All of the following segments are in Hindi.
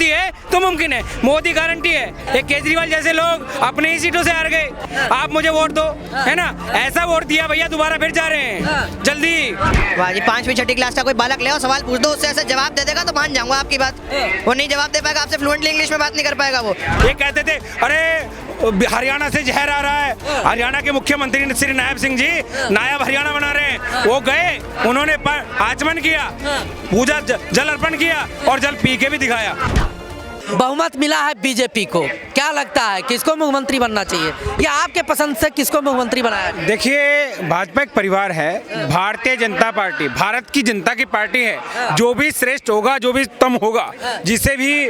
मोदी है तो मुमकिन है, मोदी गारंटी है। ये केजरीवाल जैसे लोग अपने ही सीटों से हार गए, आप मुझे वोट दो, है ना, ऐसा वोट दिया भैया, दोबारा फिर जा रहे हैं जल्दी। वाह जी, 5वीं 6ठी क्लास का कोई बालक ले आओ, सवाल पूछ दो, उससे ऐसे जवाब दे देगा तो मान जाऊंगा आपकी बात। वो नहीं जवाब दे पाएगा, आपसे फ्लुएंटली इंग्लिश में बात नहीं कर पाएगा वो। ये कहते थे अरे हरियाणा से जहर आ रहा है, हरियाणा के मुख्यमंत्री श्री नायब सिंह जी नायब हरियाणा बना रहे हैं, वो गए, उन्होंने आचमन किया, पूजा जल अर्पण किया और जल पी के भी दिखाया। बहुमत मिला है बीजेपी को, क्या लगता है किसको मुख्यमंत्री बनना चाहिए, या आपके पसंद से किसको मुख्यमंत्री बनाया? देखिए, भाजपा एक परिवार है, भारतीय जनता पार्टी भारत की जनता की पार्टी है। जो भी श्रेष्ठ होगा, जो भी उत्तम होगा, जिसे भी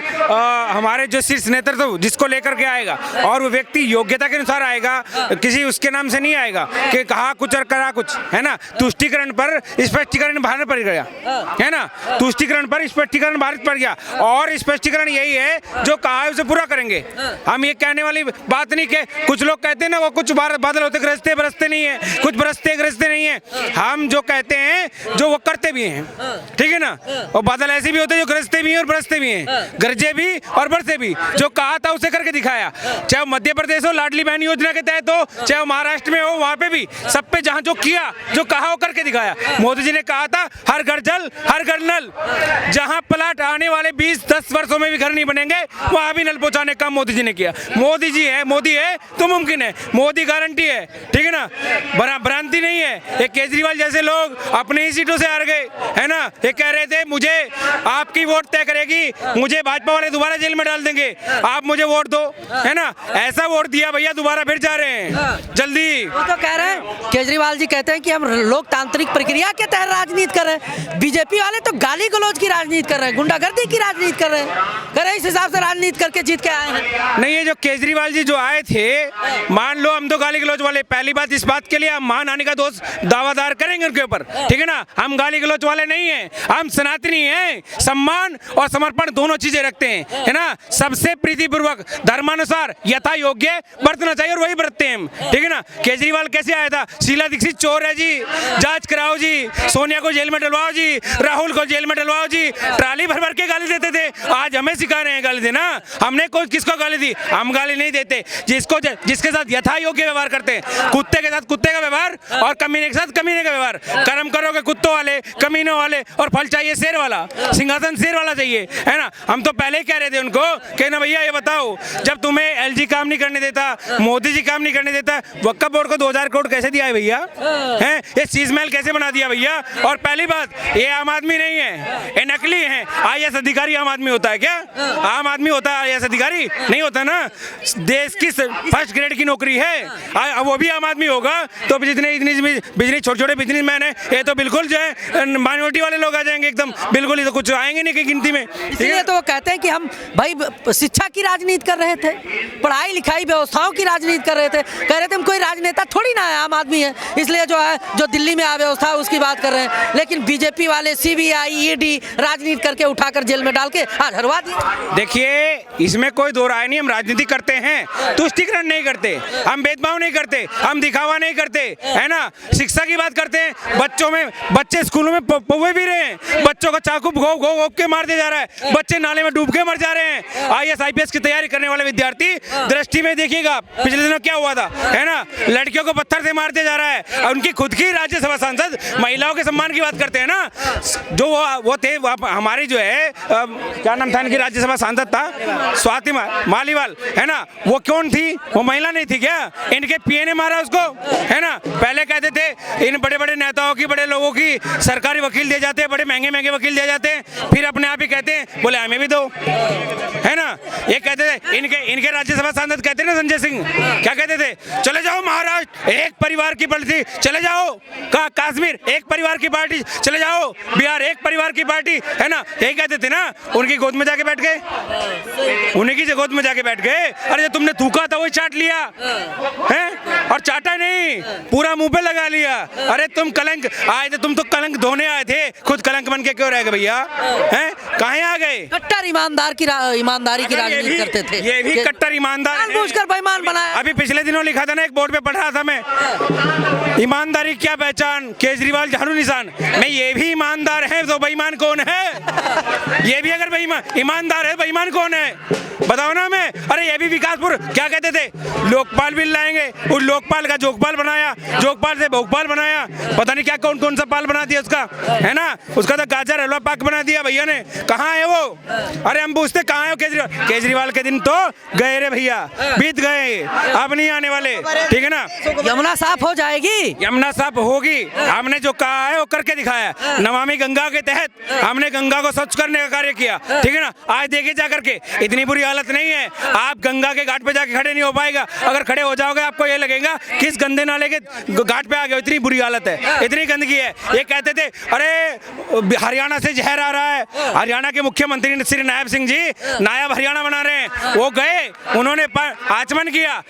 हमारे जो शीर्ष नेतृत्व जिसको लेकर के आएगा और वो व्यक्ति योग्यता के अनुसार आएगा, किसी उसके नाम से नहीं आएगा कि कहा कुछ और करा कुछ, है ना। तुष्टीकरण पर स्पष्टीकरण भारत पड़ गया, है ना, तुष्टीकरण पर स्पष्टीकरण भारत पड़ गया, और स्पष्टीकरण यही है जो कहा है उसे पूरा करेंगे। हम ये कहने वाली बात नहीं कि कुछ लोग कहते हैं ना वो कुछ बादल होते गरजते बरसते नहीं है, कुछ बरसते गरजते नहीं है। हम जो कहते हैं जो वो करते भी हैं, ठीक है ना। और बादल ऐसे भी होते हैं जो गरजते भी हैं और बरसते भी हैं, गरजे भी और बरसे भी। जो कहा था उसे करके दिखाया, चाहे मध्य प्रदेश हो लाडली बहन योजना के तहत हो, चाहे महाराष्ट्र में हो, वहां पे भी सब पे जहां जो किया, जो कहा वो करके दिखाया। मोदी जी ने कहा था हर घर जल हर घर नल, जहां प्लाट आने वाले 20-10 वर्षों में भी घर नहीं बनेंगे वहां भी नल पहुंचाने का मोदी जी ने किया। मोदी जी है, मोदी है तो मुमकिन है, मोदी गारंटी है, ठीक है ना, भ्रांति नहीं है। ये केजरीवाल जैसे लोग अपने ही सीटों से हार गए, है ना। ये कह रहे थे मुझे आपकी वोट तय करेगी, मुझे भाजपा वाले दोबारा जेल में डाल देंगे, आप मुझे वोट दो, है ना, ऐसा वोट दिया भैया, दोबारा फिर जा रहे हैं जल्दी। वो तो कह रहे हैं, केजरीवाल जी कहते हैं कि हम लोकतांत्रिक प्रक्रिया के तहत राजनीति कर रहे हैं, बीजेपी वाले तो गाली गलौज की राजनीति कर रहे हैं, गुंडागर्दी की राजनीति कर रहे हैं, इस हिसाब से राजनीति करके जीत के आए हैं। नहीं, ये जो केजरीवाल जी जो आए थे, मान लो हम तो गाली गलौज वाले, पहली बात इस बात के लिए हम मानहानि का दोष दावादार करेंगे उनके ऊपर, ठीक है ना। हम गाली गलौज वाले नहीं हैं, हम सनातनी हैं, सम्मान और समर्पण दोनों चीजें रखते हैं, है ना। सबसे प्रीतिपूर्वक धर्मानुसार यथा योग्य बरतना चाहिए और वही बरतते हैं हम, ठीक है ना। केजरीवाल कैसे आया था, शीला दीक्षित चोर है जी, जांच कराओ जी, सोनिया को जेल में डलवाओ जी, राहुल को जेल में डलवाओ जी, ट्राली भर भर के गाली देते थे। आज हमें सिखा रहे हैं गाली देना। हमने कोई किसको गाली दी, हम गाली नहीं देते, जिसके साथ यथा योग्य व्यवहार करते हैं, कुत्ते के साथ कुत्ते का व्यवहार और कमीने के साथ कमीने का व्यवहार। कर्म करोगे कुत्तों वाले, कमीनों वाले, और फल चाहिए शेर वाला, सिंहासन शेर वाला चाहिए, है ना। हम तो पहले ही कह रहे थे उनको कि ना भैया ये बताओ, जब तुम्हें एलजी काम नहीं करने देता, मोदी जी काम नहीं करने देता, वक्फ बोर्ड को 2000 करोड़ कैसे दिया है भैया, हैं, ये शीश महल कैसे बना दिया भैया। और पहली बात, ये आम आदमी नहीं है, ये नकली है। आईएएस अधिकारी आम आदमी होता है क्या? आम आदमी होता है आईएएस अधिकारी? नहीं होता ना। देश की फर्स्ट ग्रेड की नौकरी है, वो भी आम आदमी होगा तो जितने बिजनेस छोटे छोटे बिजनेसमैन है, ये तो बिल्कुल जो है माइनॉरिटी वाले लोग आ जाएंगे एकदम, बिल्कुल ही तो कुछ आएंगे नहीं की गिनती में। इसलिए तो वो कहते हैं कि हम भाई शिक्षा की राजनीति कर रहे थे, पढ़ाई लिखाई व्यवस्थाओं की राजनीति कर रहे थे, कह रहे थे हम कोई राजनेता थोड़ी ना है, आम आदमी है, इसलिए जो है जो दिल्ली में अव्यवस्था है उसकी बात कर रहे हैं। लेकिन बीजेपी वाले सीबीआई ईडी राजनीति करके उठाकर जेल में डाल के आज हरवा दिया। देखिए, इसमें कोई दो राय नहीं, हम राजनीति करते हैं, तुष्टीकरण नहीं करते, हम भेदभाव नहीं करते, हम दिखावा नहीं करते, है ना। शिक्षा की बात करते हैं, बच्चे स्कूलों में पौवे भी रहे हैं, बच्चों को चाकू घोप के मार दिया जा रहा है, बच्चे नाले में डूब के मर जा रहे हैं। आईएएस आईपीएस की तैयारी करने वाले विद्यार्थी दृष्टि में देखिएगा पिछले दिनों क्या हुआ था, है ना, लड़कियों को पत्थर से मार दिया जा रहा है। उनकी खुद की राज्यसभा सांसद महिलाओं के सम्मान की बात करते हैं ना, जो वो थे हमारी जो है क्या नाम था इनकी राज्यसभा सांसद था, स्वाति मालीवाल, है ना, वो कौन थी, वो महिला नहीं थी क्या? इनके पीए ने मारा उसको, है ना। पहले कहते थे इन बड़े बड़े नेताओं की, बड़े लोगों की सरकारी वकील दिए जाते हैं, बड़े महंगे महंगे वकील दिए जाते हैं, फिर अपने आप ही कहते हैं बोले हमें भी दो, है ना। ये कहते थे इनके राज्यसभा सांसद कहते ना संजय सिंह, क्या कहते थे, चले जाओ महाराष्ट्र एक परिवार की पार्टी, चले जाओ कश्मीर एक परिवार की पार्टी, चले जाओ बिहार एक परिवार की पार्टी, है ना, यही कहते थे ना। उनकी गोद में जाके बैठ गए, उन्हीं की गोद में जाके बैठ गए। अरे जो तुमने थूका था वही चाट लिया है, और चाटा नहीं पूरा मुंह पे लगा लिया। अरे तुम कलंक आए थे, तुम तो कलंक धोने आए थे, खुद कलंक बन के क्यों रह गए भैया, हैं, कहाँ आ गए? कट्टर ईमानदारी की राजनीति करते थे, ये भी कट्टर ईमानदार है, जानबूझकर बेईमान बनाया। अभी पिछले दिनों लिखा था ना, एक बोर्ड पे पढ़ रहा था मैं, ईमानदारी क्या पहचान, केजरीवाल झाड़ू निशान। मैं ये भी ईमानदार है तो बेईमान कौन है? ये भी अगर ईमानदार है बेईमान कौन है बताओ ना हमें। अरे ये भी विकासपुर क्या कहते थे, लोकपाल बिल लाएंगे, उस लोकपाल का जोगपाल बनाया, जोगपाल से भोगपाल बनाया, पता नहीं क्या कौन कौन सा पाल बना दिया उसका, है ना। उसका तो गाजर हलवा पाक बना दिया भैया ने। कहाँ है वो? अरे हम पूछते कहाँ है केजरीवाल? केजरीवाल के दिन तो गए रे भैया, बीत गए, अब नहीं आने वाले, ठीक है ना। यमुना साफ हो जाएगी, यमुना साफ होगी, हमने जो कहा है वो करके दिखाया। नमामि गंगा के तहत हमने गंगा को स्वच्छ करने का कार्य किया, ठीक है ना। आज देखिए जा करके इतनी बुरी हालत नहीं है, आप गंगा के घाट पे जाके खड़े नहीं हो पाएगा। अगर खड़े हो जाओगे आपको ये लगेगा किस गंदे नाले के घाट पे आ गए, इतनी बुरी हालत है, इतनी गंदगी है। ये कहते थे अरे हरियाणा से जहर आ रहा है, हरियाणा के मुख्यमंत्री श्री नायब सिंह जी नायब हरियाणा बना रहे हैं। वो गए, उन्होंने आचमन किया,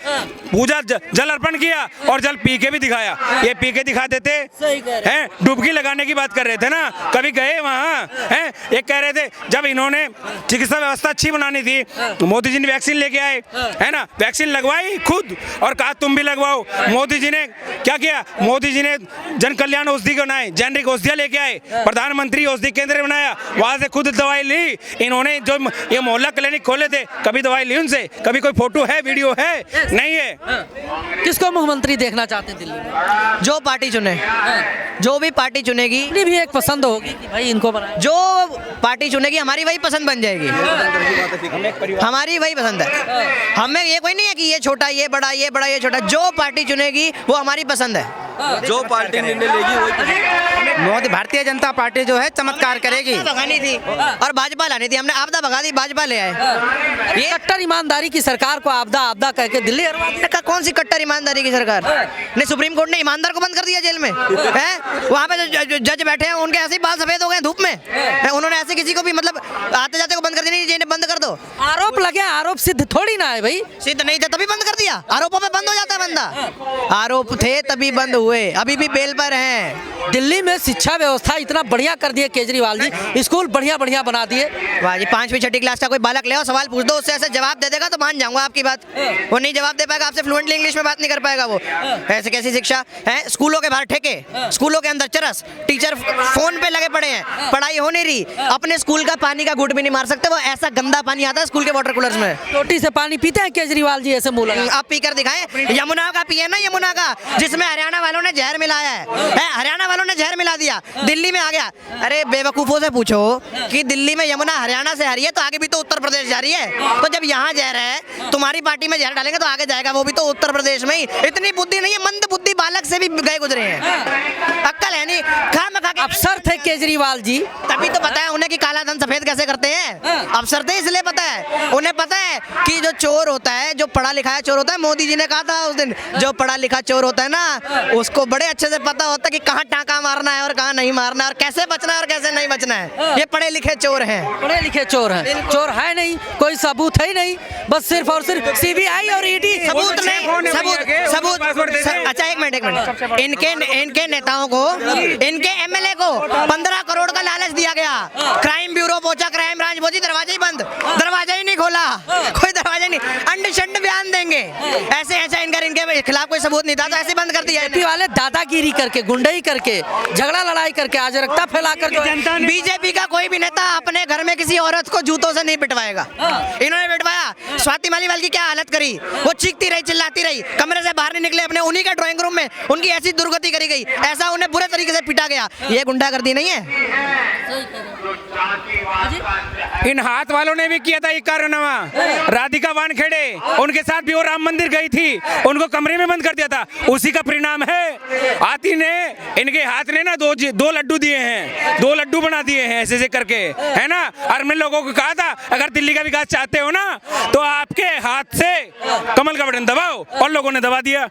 पूजा जल अर्पण किया और जल पी के भी दिखाया। ये पी के दिखा देते हैं, डुबकी लगाने की बात कर रहे थे ना, कभी गए वहाँ हैं। एक कह रहे थे जब इन्होंने चिकित्सा व्यवस्था अच्छी बनानी थी तो मोदी जी ने वैक्सीन लेके आए, है ना, वैक्सीन लगवाई खुद और कहा तुम भी लगवाओ। मोदी जी ने क्या किया, मोदी जी ने जन कल्याण औषधि बनाए, जेनरिक औषधियाँ लेके आए, प्रधानमंत्री औषधि केंद्र बनाया, वहां से खुद दवाई ली। इन्होंने जो ये मोहल्ला क्लिनिक खोले थे, कभी दवाई ली उनसे? कभी कोई फोटो है, वीडियो है? नहीं है। किसको मुख्यमंत्री देखना चाहते हैं दिल्ली में? जो पार्टी चुने, जो भी पार्टी चुनेगी, अपनी भी एक पसंद होगी कि भाई इनको बनाए। जो पार्टी चुनेगी हमारी वही पसंद बन जाएगी, हमारी वही पसंद है। हमें ये कोई नहीं है कि ये छोटा, ये बड़ा, ये बड़ा, ये छोटा। जो पार्टी चुनेगी वो हमारी पसंद है, जो पार्टी निर्णय लेगी वही। मोदी भारतीय जनता पार्टी जो है चमत्कार करेगी। भगानी थी और भाजपा लानी थी, हमने आपदा भगा दी, भाजपा ले आए। ये कट्टर ईमानदारी की सरकार को आपदा आपदा कह के दिल्ली हरवा दी। कौन सी कट्टर ईमानदारी की सरकार ने? सुप्रीम कोर्ट ने ईमानदार को बंद कर दिया जेल में, है? वहाँ पे जो जज बैठे हैं उनके ऐसे ही बाल सफेद हो गए धूप में, उन्होंने ऐसे किसी को भी मतलब आते जाते को बंद कर दिया, जेल बंद कर दो। आरोप लगे, आरोप सिद्ध थोड़ी ना है भाई। सिद्ध नहीं थे तभी बंद कर दिया, आरोपों पे बंद हो जाता है बंदा। आरोप थे तभी बंद हुए, अभी भी बेल पर हैं। दिल्ली में शिक्षा व्यवस्था इतना बढ़िया कर दिए केजरीवाल जी, स्कूल बढ़िया बढ़िया बना दिए। वाह जी, 5वीं 6ठी क्लास का कोई बालक ले आओ, सवाल पूछ दो, उससे ऐसे जवाब दे देगा तो मान जाऊंगा आपकी बात। वो नहीं जवाब दे पाएगा, आपसे फ्लुएंटली इंग्लिश में बात नहीं कर पाएगा वो। ऐसे कैसी शिक्षा है? स्कूलों के बाहर ठेके, स्कूलों के अंदर चरस, टीचर फोन पे लगे पड़े हैं, पढ़ाई हो नहीं रही, अपने स्कूल का पानी का घूंट भी नहीं मार सकते, वो ऐसा गंदा पानी आता है स्कूल के वाटर कूलर्स में। टोटी से पानी पीते हैं केजरीवाल जी ऐसे मुंह लगा? आप पीकर दिखाएं, यमुना का पिए ना, यमुना का, जिसमें हरियाणा वालों ने जहर मिलाया है, हरियाणा वालों ने जहर मिला दिया, दिल्ली में आ गया। अरे बेवकूफों से पूछो कि दिल्ली में यमुना हरियाणा से आ रही है तो आगे भी तो उत्तर प्रदेश जा रही है, तो जब यहाँ जहर है तुम्हारी पार्टी में जहर डालेंगे तो आगे जाएगा वो भी तो उत्तर प्रदेश में ही। इतनी बुद्धि नहीं है, मंद बुद्धि बालक से भी गए गुजरे हैं, अक्कल है नहीं, खा के अफसर थे केजरीवाल जी, तभी तो पता है उन्हें कि काला धन सफेद कैसे करते हैं। अफसर थे इसलिए पता है उन्हें, पता है कि जो चोर होता है, जो पढ़ा लिखा चोर होता है, मोदी जी ने कहा था उस दिन, जो पढ़ा लिखा चोर होता है ना उसको बड़े अच्छे से पता होता है कि कहाँ टाँका मारना है और कहाँ नहीं मारना है और कैसे बचना है और कैसे नहीं बचना है। ये पढ़े लिखे चोर हैं, पढ़े लिखे चोर हैं, चोर है नहीं, कोई सबूत है ही नहीं, बस सिर्फ और सिर्फ सीबीआई और ईडी। सबूत नहीं, सबूत अच्छा एक मिनट, इनके नेताओं को, इनके एमएलए को 15 करोड़ का लालच दिया गया, क्राइम ब्यूरो पहुंचा, क्राइम ब्रांच पहुंची, दरवाजा ही बंद, दरवाजा ही नहीं खोला, कोई दरवाजा नहीं, अंड शंड बयान देंगे, ऐसे ऐसा इनके खिलाफ कोई सबूत नहीं था तो ऐसे बंद कर दिया। बीजेपी वाले दादागिरी करके, गुंडई करके, झगड़ा लड़ाई करके, अराजकता फैलाकर जो है। बीजेपी का कोई भी नेता अपने घर में किसी औरत को जूतों से नहीं पिटवाएगा, इन्होंने पिटवाया। स्वाति मालीवाल की क्या हालत करी, वो चीखती रही, चिल्लाती रही, कमरे से बाहर नहीं निकले, अपने उन्हीं के ड्राइंग रूम में उनकी ऐसी दुर्गति करी गई, ऐसा उन्हें बुरे तरीके से पीटा गया। ये गुंडागर्दी नहीं है? इन हाथ वालों ने भी किया था ये कारनामा, राधिका वानखेड़े, उनके साथ भी वो राम मंदिर गई थी, उनको कमरे में बंद कर दिया था, उसी का परिणाम है। आती ने इनके हाथ ने ना दो लड्डू दिए हैं, 2 लड्डू बना दिए हैं ऐसे करके, है ना। और मैं लोगों को कहा था अगर दिल्ली का विकास चाहते हो ना तो आपके हाथ से कमल का बटन दबाओ, और लोगों ने दबा दिया।